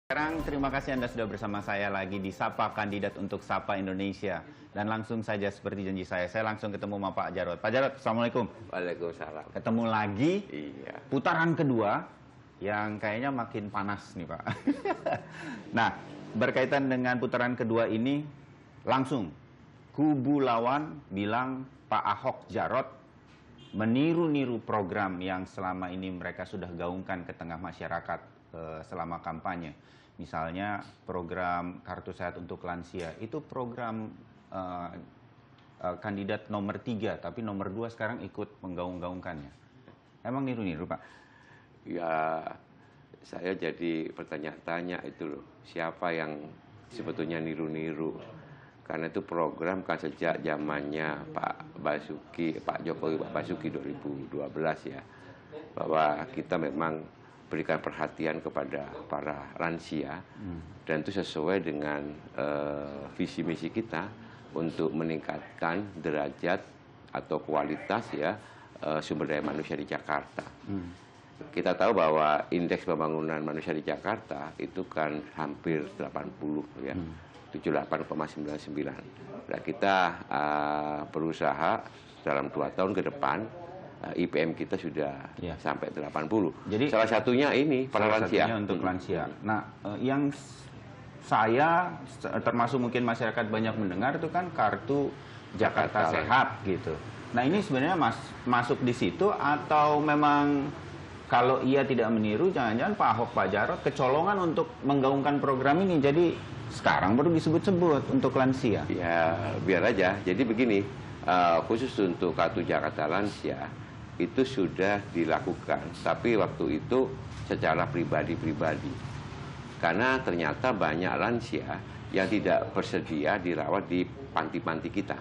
Sekarang terima kasih Anda sudah bersama saya lagi di Sapa Kandidat untuk Sapa Indonesia. Dan langsung saja seperti janji saya langsung ketemu sama Pak Jarod. Pak Jarod, Assalamualaikum. Waalaikumsalam. Ketemu lagi, Iya. putaran kedua yang kayaknya makin panas nih Pak. Nah, berkaitan dengan putaran kedua ini, langsung kubu lawan bilang Pak Ahok Jarot meniru-niru program yang selama ini mereka sudah gaungkan ke tengah masyarakat selama kampanye. Misalnya program Kartu Sehat untuk Lansia, itu program kandidat nomor 3, tapi nomor 2 sekarang ikut menggaung-gaungkannya. Emang niru-niru, Pak? Ya, saya jadi bertanya-tanya itu loh, siapa yang sebetulnya niru-niru? Karena itu program kan sejak zamannya Pak Jokowi, Pak Basuki 2012 ya, bahwa kita memang berikan perhatian kepada para lansia dan itu sesuai dengan visi misi kita untuk meningkatkan derajat atau kualitas ya sumber daya manusia di Jakarta. Kita tahu bahwa indeks pembangunan manusia di Jakarta itu kan hampir 80 ya, 78,99. Nah, kita berusaha dalam 2 tahun ke depan IPM kita sudah sampai 80. Jadi salah satunya ini para lansia. Untuk lansia. Nah, yang saya termasuk mungkin masyarakat banyak mendengar itu kan kartu Jakarta Sehat gitu. Nah, ini sebenarnya masuk di situ atau memang kalau ia tidak meniru, jangan-jangan Pak Ahok, Pak Jarot kecolongan untuk menggaungkan program ini. Jadi sekarang baru disebut-sebut untuk lansia. Ya, biar aja. Jadi begini, khusus untuk kartu Jakarta Lansia itu sudah dilakukan, tapi waktu itu secara pribadi-pribadi. Karena ternyata banyak lansia yang tidak bersedia dirawat di panti-panti kita.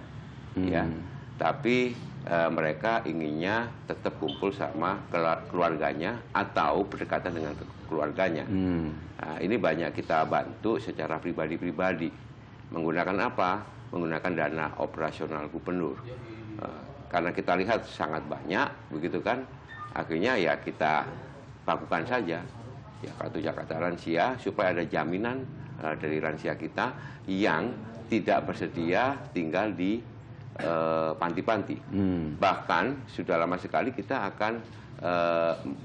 Ya. Tapi mereka inginnya tetap kumpul sama keluarganya atau berdekatan dengan keluarganya. Nah, ini banyak kita bantu secara pribadi-pribadi. Menggunakan apa? Menggunakan dana operasional gubernur. Karena kita lihat sangat banyak, begitu kan? Akhirnya ya kita lakukan saja. Ya, kartu Jakarta Lansia supaya ada jaminan dari lansia kita yang tidak bersedia tinggal di panti-panti. Bahkan sudah lama sekali kita akan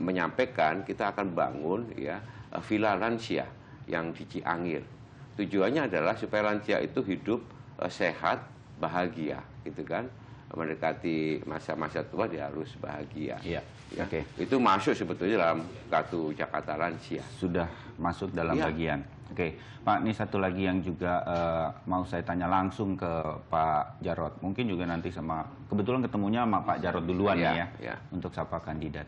menyampaikan kita akan bangun ya villa lansia yang di Ciangir. Tujuannya adalah supaya lansia itu hidup sehat, bahagia, gitu kan? Mendekati masa-masa tua dia harus bahagia. Iya. Ya. Oke. Itu masuk sebetulnya dalam kartu Jakarta Lansia. Sudah masuk dalam bagian. Oke, Pak, ini satu lagi yang juga mau saya tanya langsung ke Pak Jarot. Mungkin juga nanti kebetulan ketemunya sama Pak Jarot duluan untuk Sapa Kandidat.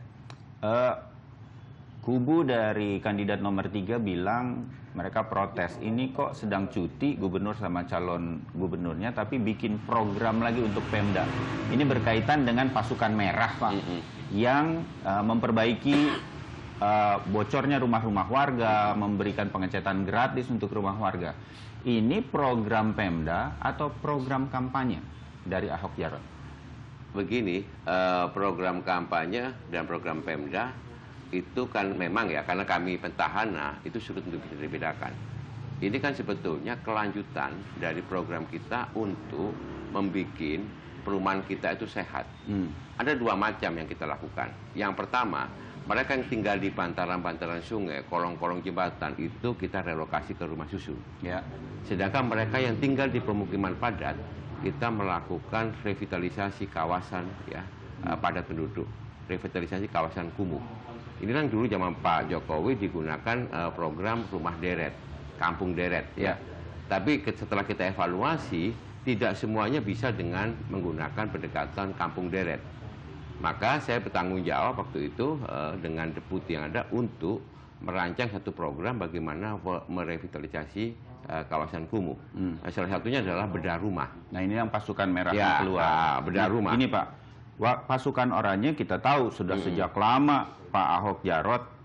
Kubu dari kandidat nomor 3 bilang mereka protes. Ini kok sedang cuti gubernur sama calon gubernurnya, tapi bikin program lagi untuk Pemda. Ini berkaitan dengan pasukan merah, Pak, yang memperbaiki bocornya rumah-rumah warga, memberikan pengecatan gratis untuk rumah warga. Ini program Pemda atau program kampanye dari Ahok Jarot? Begini, program kampanye dan program Pemda itu kan memang ya, karena kami petahana itu sulit untuk bisa dibedakan. Ini kan sebetulnya kelanjutan dari program kita untuk membuat perumahan kita itu sehat. Ada 2 macam yang kita lakukan. Yang pertama, mereka yang tinggal di bantaran-bantaran sungai, kolong-kolong jembatan, itu kita relokasi ke rumah susun. Ya. Sedangkan mereka yang tinggal di pemukiman padat, kita melakukan revitalisasi kawasan ya padat penduduk, revitalisasi kawasan kumuh. Ini kan dulu zaman Pak Jokowi digunakan program rumah deret, kampung deret ya. Tapi setelah kita evaluasi, tidak semuanya bisa dengan menggunakan pendekatan kampung deret. Maka saya bertanggung jawab waktu itu dengan deputi yang ada untuk merancang satu program bagaimana merevitalisasi kawasan kumuh. Salah satunya adalah bedah rumah. Nah, ini yang pasukan merah yang keluar. Bedah rumah. Ini Pak, pasukan oranye kita tahu sudah sejak lama Pak Ahok Jarot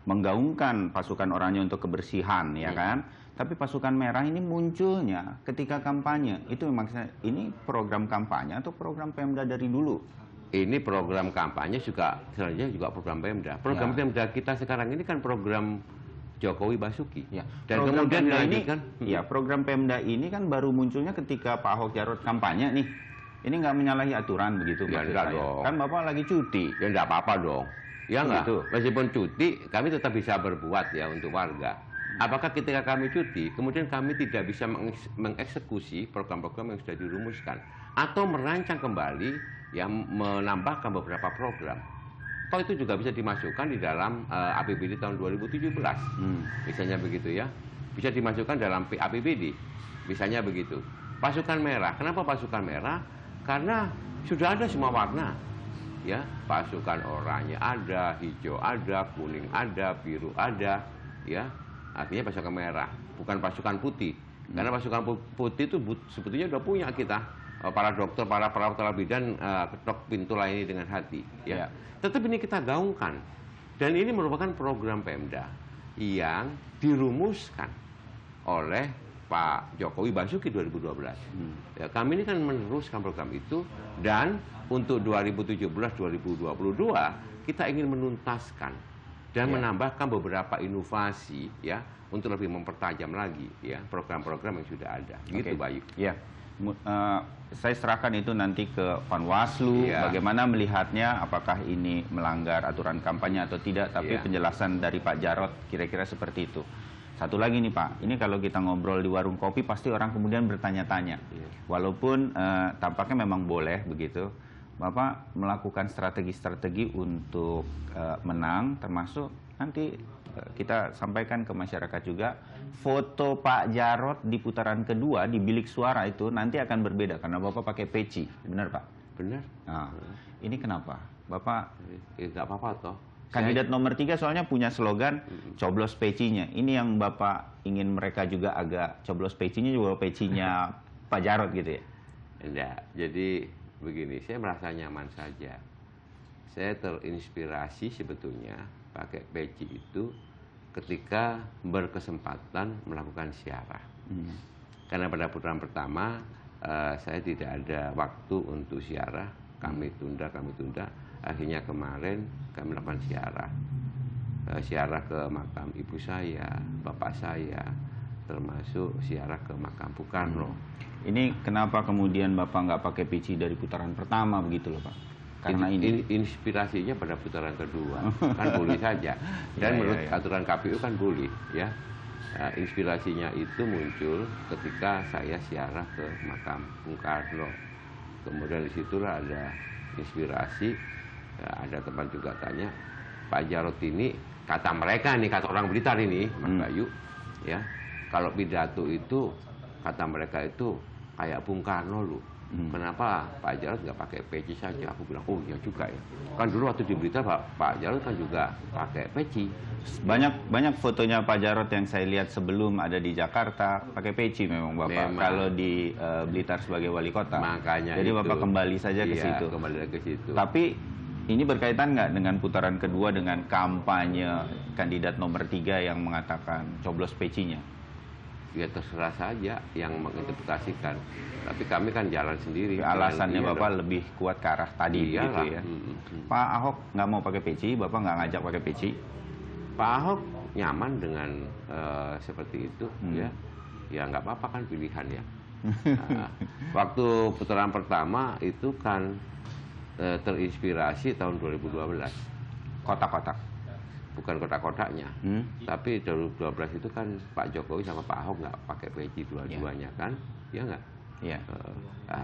menggaungkan pasukan oranye untuk kebersihan, ya kan? Tapi pasukan merah ini munculnya ketika kampanye. Itu memang ini program kampanye atau program Pemda dari dulu? Ini program kampanye juga, selanjutnya juga program Pemda. Program Pemda kita sekarang ini kan program Jokowi Basuki. Ya. Dan Program kemudian Pemda ini, dilanjutkan. ya program Pemda ini kan baru munculnya ketika Pak Ahok Jarot kampanye nih. Ini nggak menyalahi aturan begitu Ya, maksud enggak saya. dong. Kan Bapak lagi cuti. Ya enggak apa-apa dong. Ya enggak? Gitu. Meskipun cuti, kami tetap bisa berbuat ya untuk warga. Apakah ketika kami cuti, kemudian kami tidak bisa mengeksekusi program-program yang sudah dirumuskan atau merancang kembali yang menambahkan beberapa program? Toh itu juga bisa dimasukkan di dalam APBD tahun 2017. Misalnya begitu ya. Bisa dimasukkan dalam APBD. Misalnya begitu. Pasukan merah. Kenapa pasukan merah? Karena sudah ada semua warna. Ya, pasukan oranye ada, hijau ada, kuning ada, biru ada, ya. Artinya pasukan merah, bukan pasukan putih. Karena pasukan putih itu sebetulnya udah punya kita. Para dokter, para perawat bidan ketok pintu layani dengan hati, ya. Tetap ini kita gaungkan. Dan ini merupakan program Pemda yang dirumuskan oleh Pak Jokowi Basuki 2012. Ya, kami ini kan meneruskan program itu dan untuk 2017-2022 kita ingin menuntaskan dan menambahkan beberapa inovasi ya untuk lebih mempertajam lagi ya program-program yang sudah ada. Gitu, Bayu. Ya. Saya serahkan itu nanti ke Panwaslu, bagaimana melihatnya, apakah ini melanggar aturan kampanye atau tidak, tapi penjelasan dari Pak Jarot kira-kira seperti itu. Satu lagi nih Pak, ini kalau kita ngobrol di warung kopi pasti orang kemudian bertanya-tanya. Walaupun tampaknya memang boleh begitu, Bapak melakukan strategi-strategi untuk menang, termasuk nanti kita sampaikan ke masyarakat juga, foto Pak Jarot di putaran kedua di bilik suara itu nanti akan berbeda karena Bapak pakai peci, benar Pak? Benar. Nah, ini kenapa? Bapak nggak apa-apa toh. Kandidat nomor 3 soalnya punya slogan coblos pecinya. Ini yang Bapak ingin mereka juga agak coblos pecinya juga pecinya Pak Jarot gitu ya? Enggak. Jadi begini, saya merasa nyaman saja. Saya terinspirasi sebetulnya pakai peci itu ketika berkesempatan melakukan siarah. Karena pada putaran pertama saya tidak ada waktu untuk siarah. Kami tunda. Akhirnya kemarin kami melakukan siarah. Siarah ke makam ibu saya, bapak saya, termasuk siarah ke makam Bung Karno. Ini kenapa kemudian Bapak nggak pakai peci dari putaran pertama begitu loh Pak? Karena ini inspirasinya pada putaran kedua kan boleh saja. Dan menurut aturan KPU kan boleh ya. Inspirasinya itu muncul ketika saya siarah ke makam Bung Karno. Kemudian disitulah ada inspirasi. Ada teman juga tanya, Pak Jarot ini, kata mereka nih, kata orang Blitar ini, Mas Bayu, ya, kalau pidato itu, kata mereka itu kayak Bung Karno loh. Kenapa Pak Jarot nggak pakai peci saja? Aku bilang, oh iya juga ya. Kan dulu waktu di Blitar Pak Jarot kan juga pakai peci. Banyak fotonya Pak Jarot yang saya lihat sebelum ada di Jakarta pakai peci memang Bapak. Kalau di Blitar sebagai wali kota. Makanya jadi itu, Bapak kembali saja ke situ. Kembali ke situ. Tapi ini berkaitan nggak dengan putaran kedua dengan kampanye kandidat nomor 3 yang mengatakan coblos pecinya? Ya terserah saja yang menginterpretasikan. Tapi kami kan jalan sendiri. Alasannya Bapak lebih kuat ke arah tadi gitu ya. Pak Ahok nggak mau pakai peci, Bapak nggak ngajak pakai peci? Pak Ahok nyaman dengan seperti itu, ya. Ya nggak apa-apa kan pilihan ya. Waktu putaran pertama itu kan terinspirasi tahun 2012. Kotak-kotak. Bukan kotak-kotaknya. Tapi 2012 itu kan Pak Jokowi sama Pak Ahok nggak pakai peci dua-duanya kan? Ya nggak? Iya.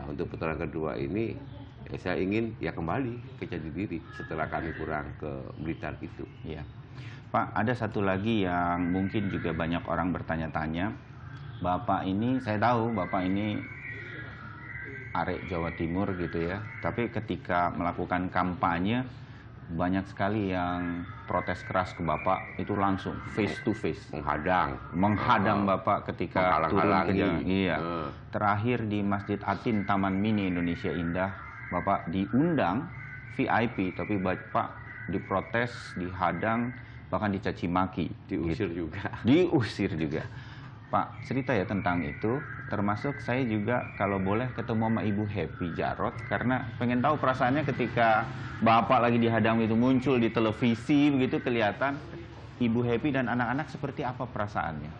Untuk putaran kedua ini saya ingin ya kembali ke jati diri setelah kami pulang ke Blitar itu. Iya. Pak, ada satu lagi yang mungkin juga banyak orang bertanya-tanya. Bapak ini, saya tahu Bapak ini arek Jawa Timur gitu ya. Tapi ketika melakukan kampanye, banyak sekali yang protes keras ke Bapak, itu langsung face to face. Menghadang Bapak ketika turun ke jalan. Iya. Terakhir di Masjid Atin Taman Mini Indonesia Indah, Bapak diundang VIP, tapi Bapak diprotes, dihadang, bahkan dicaci maki. Diusir gitu. juga. Diusir juga. Pak, cerita ya tentang itu, termasuk saya juga kalau boleh ketemu sama Ibu Happy Jarot, karena pengen tahu perasaannya ketika Bapak lagi dihadang itu muncul di televisi, begitu kelihatan. Ibu Happy dan anak-anak seperti apa perasaannya?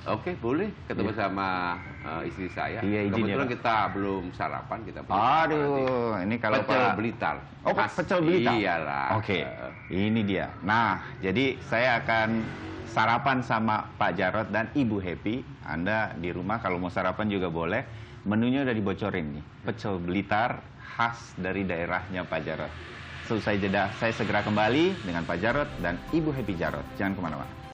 Oke, boleh ketemu sama istri saya. Iya, izin ya, Kebetulan Pak. kita belum sarapan, kita belum sarapan nanti. Aduh, ini kalau Pecel Pak Blitar. Oh, pecel Blitar. Iyalah. Oke, ini dia. Nah, jadi saya akan sarapan sama Pak Jarod dan Ibu Happy. Anda di rumah kalau mau sarapan juga boleh. Menunya udah dibocorin nih. Pecel Blitar khas dari daerahnya Pak Jarod. Selesai jeda, saya segera kembali dengan Pak Jarod dan Ibu Happy Jarod. Jangan kemana-mana.